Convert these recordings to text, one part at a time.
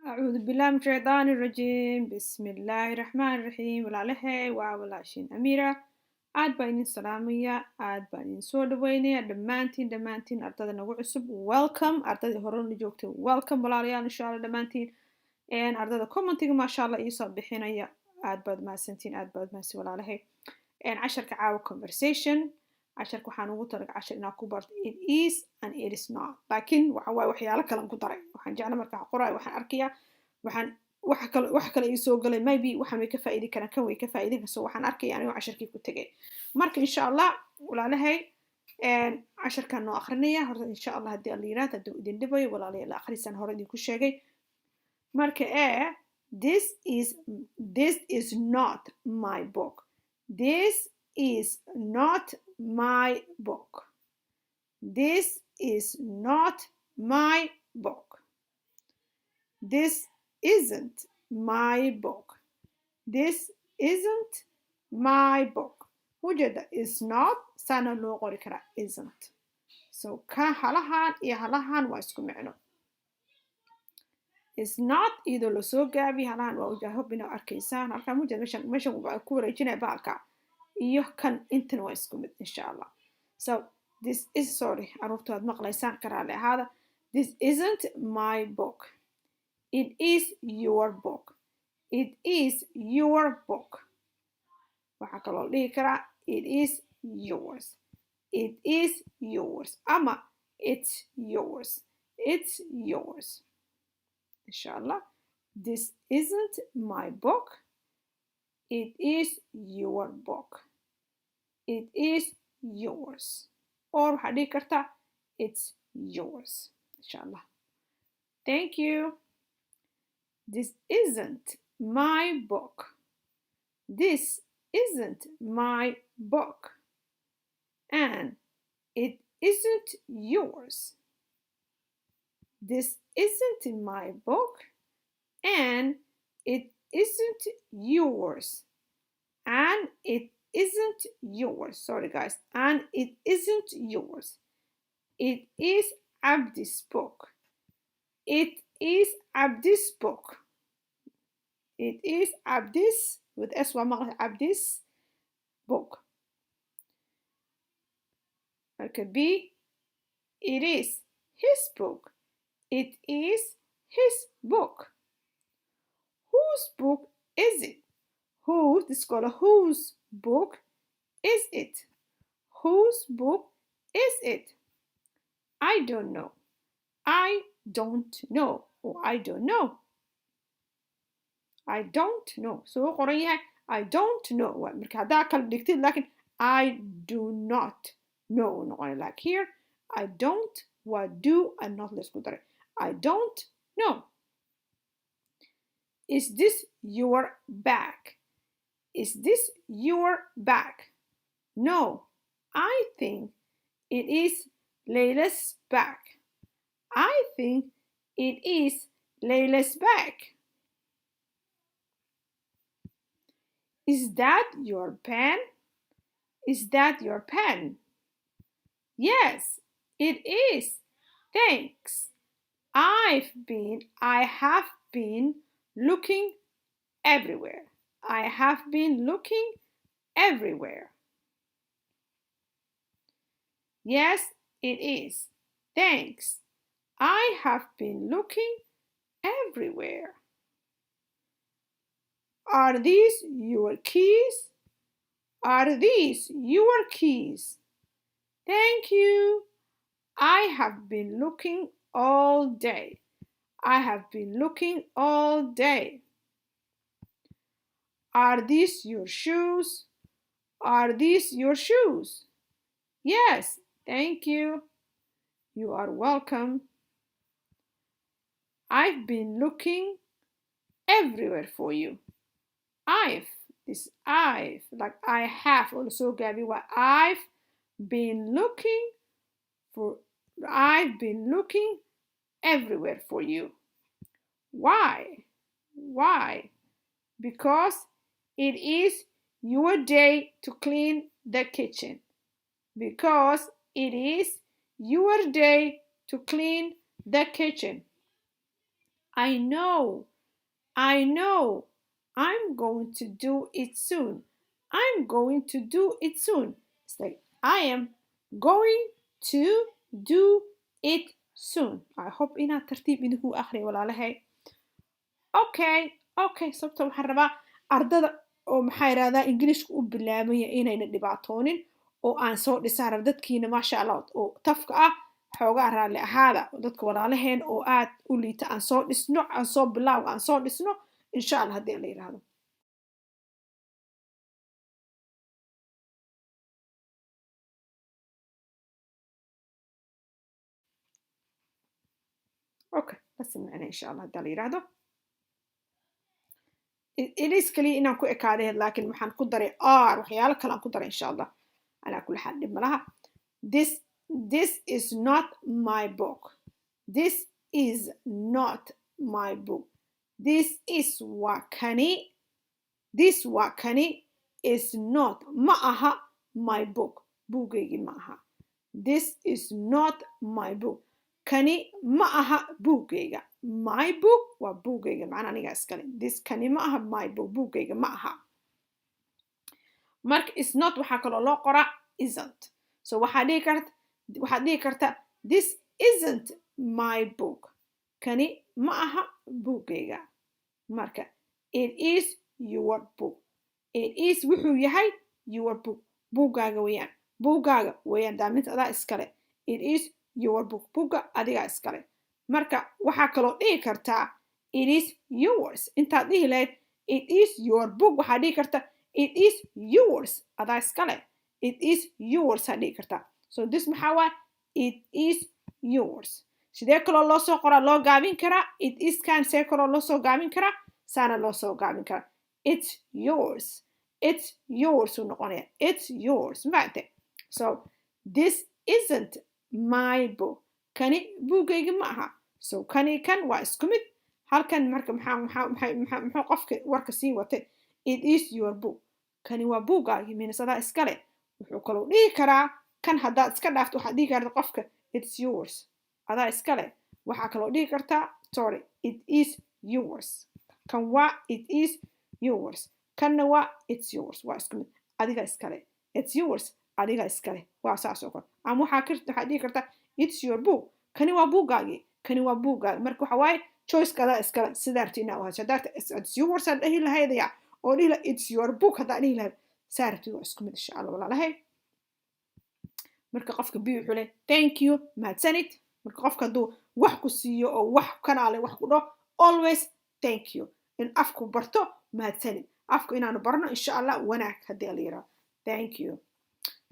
أعوذ بالله من الشيطان الرجيم بسم الله الرحمن الرحيم walaalahay waa walaashiin Amiira aad baan idin salaamaya aad baan idin soo dhaweynaya dhammaantiin ardada nagu cusub welcome ardada hore la joogtay welcome walaalayaal insha Allah dhammaantiin ardada commentiga ma sha Allah ii soo bixinaya aad baad mahadsantiin walaalahay casharka caawa conversation casharka waxaan ugu talagalay cashar inaan ku barto it is and it is not laakiin waxa waay waxyaalo kale ku daray waxaan jeclaa markaa qoray waxaan arkayaa wax kale ii soo galay maybe waxaan way ka faa'iidi karaan kan way ka faa'iidi karaan waxaan arkayaa anigu casharkii ku tagay marka insha Allah walaalahay casharkan noo akhrinaya horta insha Allah haddii alla yiraahdo hadduu idin dhibayo walaalayaal la akhrisan hore idinku sheegay marka this is not my book. This is not my book. This is not my book. This isn't my book. This isn't my book. وجد is not sana loo qori karaa isn't. So ka halahan iyo halahan waa isku micno. Is not either la soo gaabi halahan waa uja hob inaa arkaysaan halka mujad meeshan waa ku wareejinay baalka iyo kan intan waa isku mid insha Allah. So this is sorry arurtu aad maqlaysaan karaale hada this isn't my book. It is your book. It is your book. Waxa kaloo dhihi karaa it is yours. It is yours ama it's yours. It's yours. Inshallah, this isn't my book. It is your book. It is yours. Or hadhi karta, it's yours. Inshallah. Thank you. This isn't my book. This isn't my book. And it isn't yours. This isn't in my book and it isn't yours and it isn't yours sorry guys and it isn't yours. It is Abdi's book. It is Abdi's book. It is Abdi's with S Abdi's book. It could be it is his book. It is his book. Whose book is it? The scholar, whose book is it? Whose book is it? I don't know. I don't know. Or I don't know. I don't know. So I don't know. I do not know. Like here, I don't. What do and not let's go there. I don't know. Is this your bag? Is this your bag? No, I think it is Layla's bag. I think it is Layla's bag. Is that your pen? Is that your pen? Yes, it is. Thanks. I have been looking everywhere. I have been looking everywhere. Yes, it is. Thanks. I have been looking everywhere. Are these your keys? Are these your keys? Thank you. I have been looking all day. I have been looking all day. Are these your shoes? Are these your shoes? Yes, thank you. You are welcome. I've been looking everywhere for you. I've like I have also gave you what I've been looking everywhere for you. Why? Because it is your day to clean the kitchen. Because it is your day to clean the kitchen. I know. I know. I'm going to do it soon. I'm going to do it soon. It's like I am going to do it soon. I hope inaad tartiib idinku akhriyo walaalahay. Okay, sababta waxaan rabaa ardada oo maxaa yiraahdaa Ingiriishka u bilaabaya inayna dhibaatoonin oo aan soo dhisaan rab dadkiina maasha Allah oo tafka ah xoogaa raalli ahaada dadka walaalaheen oo aad u liita aan soo dhisno aan soo bilaaw aan soo dhisno insha Allah haddii la yiraahdo. Okay, بس معنا إن شاء الله دالي رادو. إليس كلي إنهم كو إكاده لكن محن قدري وحيالك كلام قدري إن شاء الله على كل حال بملاها. This is not my book. This is not my book. This is wakani. This wakani is not maaha my book. Bugegi maaha. This is not my book. Kani maaha bugega. My book wa bugega macna aniga iskale. This kani maaha my book bugega maaha. Mark is not waxa kale loo qora isn't. So waxa dhihi karta this isn't my book. Kani maaha bugega. Marka it is your book. It is wuxuu yahay your book. Bugaaga weeyaan. Bugaaga weeyaan daaminta adaa iskale. It is your book. Buga adiga iskale. Marka waxa kaloo dhihi kartaa it is yours. Intaad dhihi lahayd it is your book waxa dhihi karta it is yours. Adaa iskale. It is yours ha dhihi kartaa. So this maxaa waay it is yours. Sidee kaloo loo soo qoraa loo gaabin karaa it is kan see kaloo loo soo gaabin karaa saana loo soo gaabin karaa. It's yours. It's yours u noqonaya. It's yours. Mafahamtay? So this isn't my book. Kani bugayga ma aha. So kani kan waa isku mid. Halkan marka maxaa qofka warka sii watay. It is your book. Kani waa bugaaga miinasadaa iskale. Wuxuu kaloo dhihi karaa kan haddaad iska dhaafto waxaad dhihi karta qofka it's yours. Adaa iskale. Waxaa kaloo dhihi kartaa sorry it is yours. Kan waa it is yours. Kanna waa it's yours. Waa isku mid. Adiga iskale. It's yours. Adiga iskale. Waa saas oo kale. Ama waxaa dhihi kartaa it's your book. Kani waa buugaagi. Kani waa buugaagi. Marka waxa waaye choice kada iskale sidaa rabtina waa hadaarta it's yours had dhihi lahaydaya oo dhihi it's your book hadaa dhihi lahayd saarti waa isku mid insha Allah walaalahay. Marka qofka bi wuxuu leeyahay thank you mahadsanid. Marka qofka haduu wax ku siiyo oo wax kanaale wax ku dhaho always thank you. In afku barto mahadsanid. Afku inaanu barno insha Allah wanaag hadii la yiraahdo. Thank you.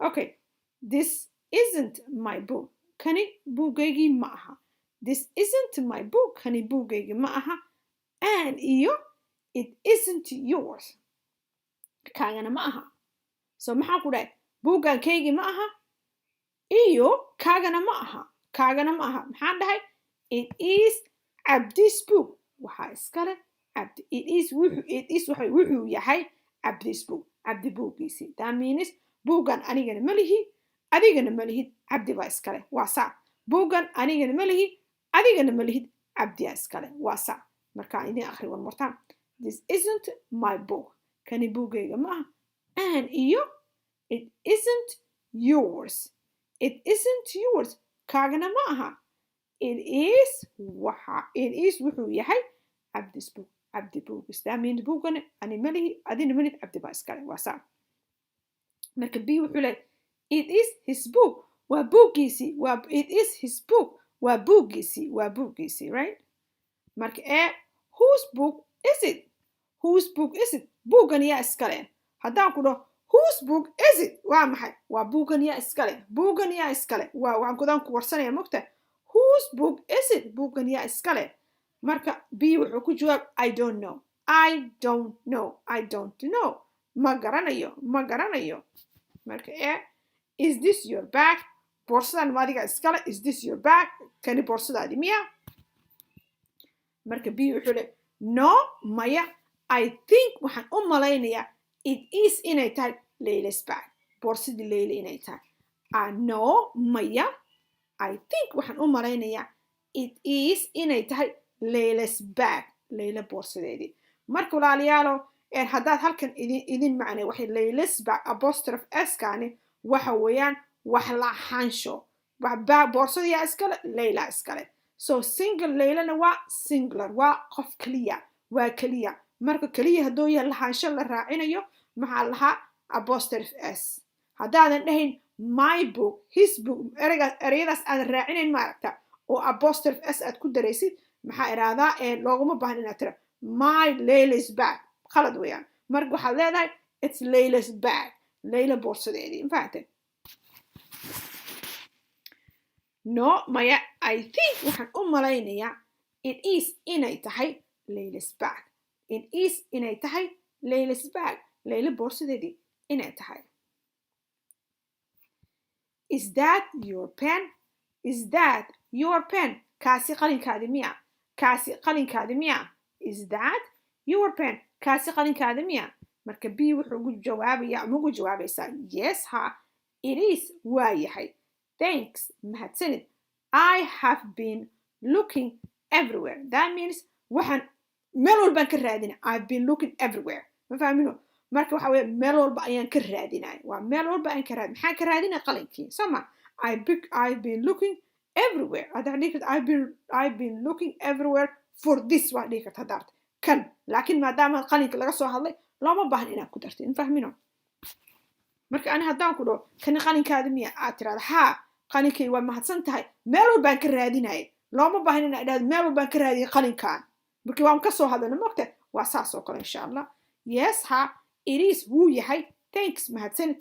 Okay. This isn't my book. Kani bugaygi ma aha. This isn't my book. Kani bugaygi ma aha. And iyo it isn't yours. Kaagana ma aha. So maxaa ku dhahay bugankaygi ma aha. Iyo kaagana ma aha. Kaagana ma aha. Maxaan dhahay it is Abdi's book. Waxa iskale Abdi. It is wuxuu yahay Abdi's book. Abdi buugiisi. That means buugan anigana ma lihi. Adigana ma lihid Abdi baa iskale. Waa saa. Buugan anigana ma lihi. Adigana ma lihid Abdi aa iskale. Waa saa. Marka idin akhri one more time. This isn't my book. Kani buugayga ma aha. And iyo it isn't yours. It isn't yours. Kaagana ma aha. It is wuxuu yahay Abdi's book. Abdi buugis. That means buugan ani ma lihi. Adina ma lihid Abdi baa iskale. Waa saa. Marka bi wuxuu leeyahay it is his book. Waa buugiisi. It is his book. Waa buugiisi. Waa buugiisi, right? Marka whose book is it? Whose book is it? Buugan yaa iskale. Haddaan ku dhaho whose book is it? Waa maxay? Waa buugan yaa iskale. Buugan yaa iskale. Waxaan kudaan ku warsanaya mogta. Whose book is it? Buugan yaa iskale. Marka B wuxuu ku jawaab I don't know. I don't know. I don't know. Ma garanayo. Ma garanayo. Marka is this your bag? Boorsadan maadiga iskale. Is this your bag? Kani boorsadaadi miya? Marka B wuxuu leeyahay no maya. I think waxaan u malaynayaa it is inay tahay Layla's bag. Boorsadii Layla inay tahay. No maya. I think waxaan u malaynayaa it is inay tahay Layla's bag. Layla boorsadeedii. Marka walaalayaalo haddaad halkan idin macnay waxay Layla's bag apostrophe s kaani waxa weeyaan wax la xansho. Boorsadii iskale Layla iskale. So single Laylana waa singular waa qof kaliya waa kaliya. Marka kaliya hadduu yahay la xansho la raacinayo maxaa lahaa apostrophe s. haddaadan dhahayn my book his book ereyadaas aadan raacinayn maaragta oo apostrophe s aad ku daraysid maxaa iraadaa looguma baahan inaad tira my Layla's bag qalad weeyaan marka waxaad leedahay it's Layla's bag Layla boorsadeedii mafahanteen no maya I think waxaan u malaynayaa it is inay tahay Layla's bag it is inay tahay Layla's bag Layla boorsadeedii inay tahay Is that your pen? Is that your pen? Kaasi qalinkaadi miya? Kaasi qalinkaadi miya? Is that your pen? Kaasi qalinkaadi miya? Marka B wuxuu ugu jawaabaya ama ugu jawaabaysaa yes ha it is waa yahay. Thanks mahadsanid. I have been looking everywhere. That means waxaan meel walbaan ka raadina. I've been looking everywhere. Ma fahmino? marka waxa weeye meel walba ayaan ka raadinay waa meel walba aan ka raadin maxaan ka raadinay qalinkii sama I've been looking everywhere I've been looking everywhere for this waa dhihi karta hadaarta kan laakiin maadaama qalinka laga soo hadlay looma baahan inaad ku dartid fahmino marka ani haddaan ku dhaho kani qalinkaada miya aad tiraahdo haa qalinkay waa mahadsan tahay meel walbaan ka raadinay looma baahan inaad idhaahdo meel walbaan ka raadiyay qalinkaan markii waan ka soo hadalna mogta waa saas oo kale insha allah yes ha it is wuu yahay thanks mahadsan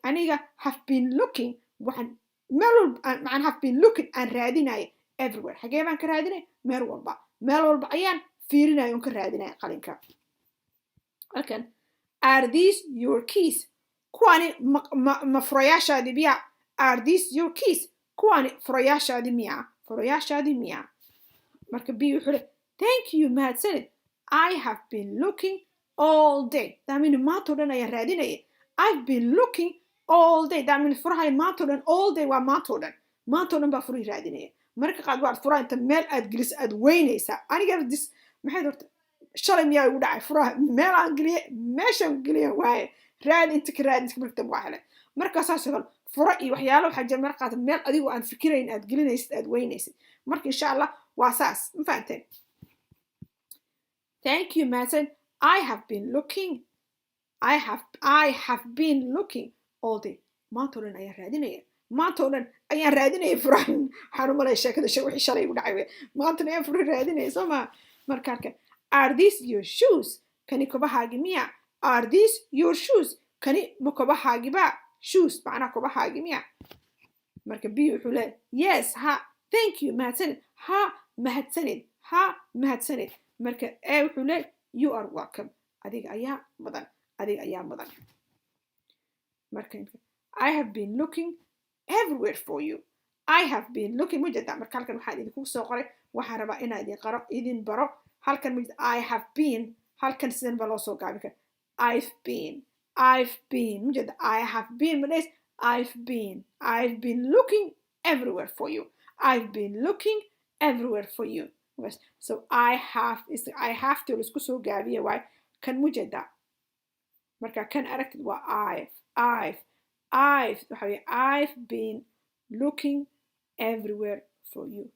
aniga have been looking waxaan have been looking aan raadinay everywhere xagee baan ka raadinay meel walba ayaan fiirinay oo ka raadinay qalinka halkan are these your keys kuwani ma furayaashaadi biya are these your keys kuwani furayaashaadi miya marka B wuxuu thank you mahadsan I have been looking all day. That means maantoo ayaan raadinaya. I've been looking all day. That means furahay maantoo all day waa maantoo baa furay raadinaya. Marka qaad waa furaha inta meel aad gelis aad weynaysaa. Aniga dis maxay dorta shalay miyaa ugu dhacay furaha meel aan geliye meeshaan geliye waaye raad inta ka raad inta markab waa hele. Marka saas oo fura iyo waxyaalo waxa jir marka qaad meel adigu aan fikirayn aad gelinaysid aad weynaysid. Marka insha Allah waa saas. Ma fahanteen? Thank you Mason. I have been looking all day. maantoo ayaan raadinaya furahan waxaan u malay sheekada wixii shalay u dhacay maantoo ayaan fura raadinaya soo ma marka halkan are these your shoes kani kobahaagi miya are these your shoes kani ma kobahaagi ba shoes macnaa kobahaagi miya marka B wuxuu leeyahay yes ha thank you mahadsanid ha mahadsanid marka A wuxuu leeyahay you are welcome adiga ayaa mudan marka I have been looking everywhere for you I have been looking mujada marka halkan waxaan idinku soo qoray waxaan rabaa inaan idin baro halkan I have been halkan sidan ba loo soo gaabi kara I've been mujada I have been madays I've been looking everywhere for you I've been looking everywhere for you so I have to isku soo gaabiya waay kan mujada marka kan aragtid waa I've been looking everywhere for you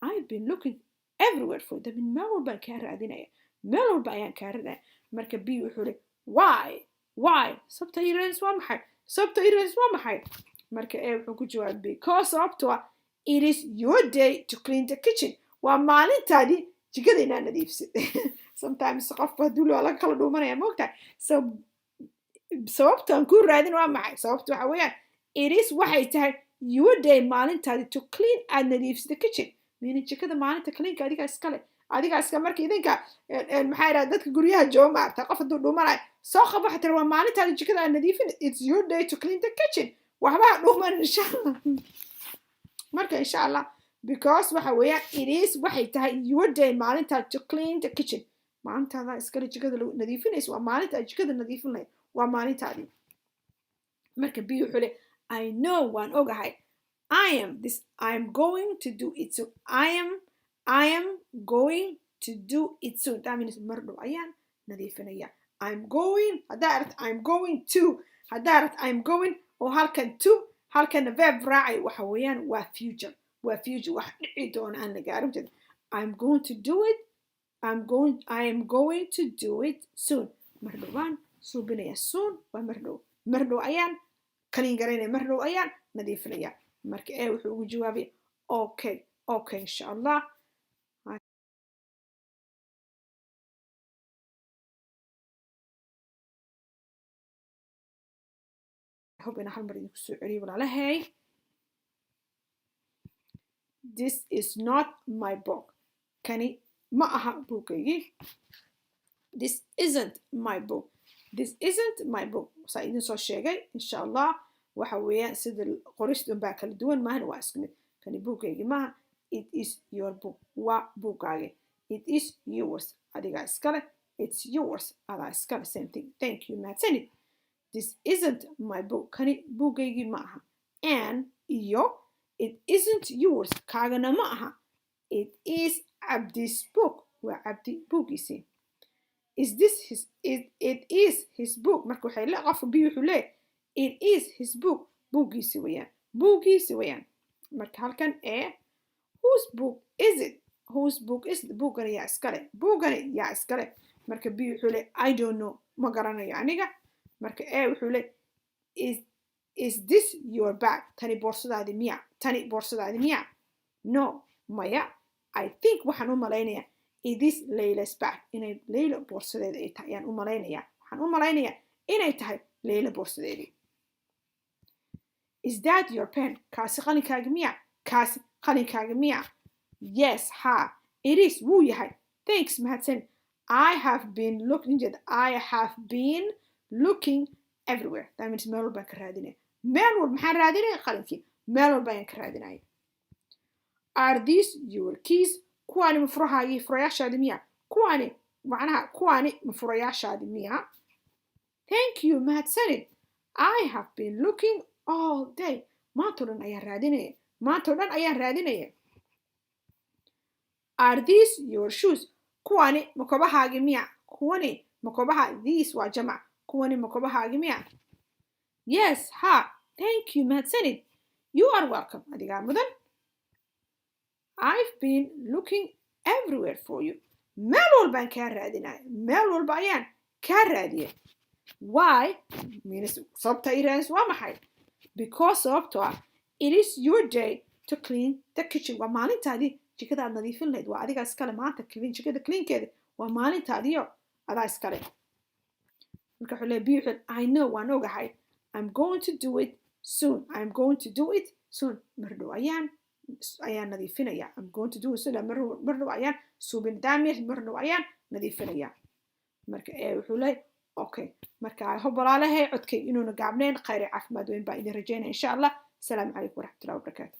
I've been looking everywhere for you meel walba kaa raadinaya meel walba ayaan kaa raadinaya marka B wuxuu why sababta irans waa maxay marka A wuxuu ku jawaabay because sababtoo it is your day to clean the kitchen waa maalintaadii jikada inaad nadiifsid sometimes qofku hadduu la kala dhuumanaya moogtahay sababtaan ku raadin waa maxay sababta waxa weeyaan it is waxay tahay your day maalintaadii to clean aad nadiifsid the kitchen meaning jikada maalinta cleanka adigaa iska marka idinka maxay raad dadka guryaha jooga maarta qof hadduu dhuumanayo soo qabo waxa tira waa maalintaadii jikada aad nadiifin it's your day to clean the kitchen waxba dhuuman insha Allah marka insha Allah because waxa weeyaan it is waxay tahay your day maalintaad to clean the kitchen maalintaada iskale jikada nadiifinayso waa maalinta jikada nadiifinay waa maalintaadii marka B wuxuu leeyahay I know waan ogahay I am going to do it so I am going to do it soon. That means mardo ayaan nadiifinaya. I'm going hadarat I'm going to hadarat I'm going oo halkan to halkan verb raacay waxa weeyaan waa future wax dhici doona aan la gaarin jid. I'm going to do it. I am going to do it soon. Mardo waan suubinaya soon waa mardo ayaan kaliin garaynaya mardo ayaan nadiifinaya. marka ee wuxuu ugu jawaabay okay insha Allah. hope in hal mar idinku soo celiyo walaalahay. This is not my book. Kani ma aha buugaygii. This isn't my book. This isn't my book. Saa idin soo sheegay insha Allah waxa weeyaan sida qoristun baa kala duwan maahna waa isku mid. Kani buugaygii maaha. It is your book. Waa buugaagii. It is yours. Adiga iskale. It's yours. Adaa iskale. Same thing. Thank you. Mahadsanid. This isn't my book. Kani buugaygii ma aha. And iyo it isn't yours. Kaagana ma aha. It is Abdi's book. Waa Abdi buugiisii. Is this his? It is his book. Marka waxay la qofka bi wuxuu leeyahay it is his book. Buugiisii weeyaan. Buugiisii weeyaan. Marka halkan ee whose book is it? Whose book is it? Buugani yaa iskale. Buugani yaa iskale. Marka bi wuxuu leeyahay I don't know. Ma garanayo aniga. marka ee wuxuu leeyahay is this your bag? Tani boorsadaadi miya? Tani boorsadaadi miya? No, maya. I think waxaan u malaynayaa it is Layla's bag. Inay Layla boorsadeeda ay tahay ayaan u malaynayaa. Waxaan u malaynayaa inay tahay Layla boorsadeedii. Is that your pen? Kaasi qalinkaaga miya? Kaasi qalinkaaga miya? Yes, ha. It is. Wuu yahay. Thanks, mahadsan. I have been looking everywhere. That means meel walbaan ka raadinaya. Meel walba maxaan raadinaya? Qalinkii. Meel walba ayaan ka raadinaya. Are these your keys? Kuwaani ma furayaashaadi miya? Kuwaani ma furayaashaadi miya? Thank you, mahadsanid. I have been looking all day. Maantoo dhan ayaan raadinaya. Are these your shoes? Kuwaani ma kobahaagi miya? These waa jamac. Kuwani ma kobahaagi miya? Yes, ha. Thank you, mahadsanid. You are welcome. Adigaa mudan. I've been looking everywhere for you. Meel walbaan kaa raadinaya. Meel walba ayaan kaa raadiyay. Why? Means sababta iraans waa maxay? Because sababtoo ah it is your day to clean the kitchen. Waa maalintaadii jikada aad nadiifin lahayd. Waa adigaa iskale maanta jikada cleankeeda. Waa maalintaadiyo adaa iskale. marka wuxuu leeyahay I know waan ogahay. I'm going to do it soon. Mardhow ayaan nadiifinaya. I'm going to do it soon. Mardhow ayaan suubin daamir. Mardhow ayaan nadiifinaya. marka ee wuxuu leeyahay okay. marka I hope walaalahay codkay inuuna gaabnayn khayr caafimaad weyn baa idin rajaynaya insha Allah. Assalaamu calaykum waraxmatullaahi wabarakaatuh.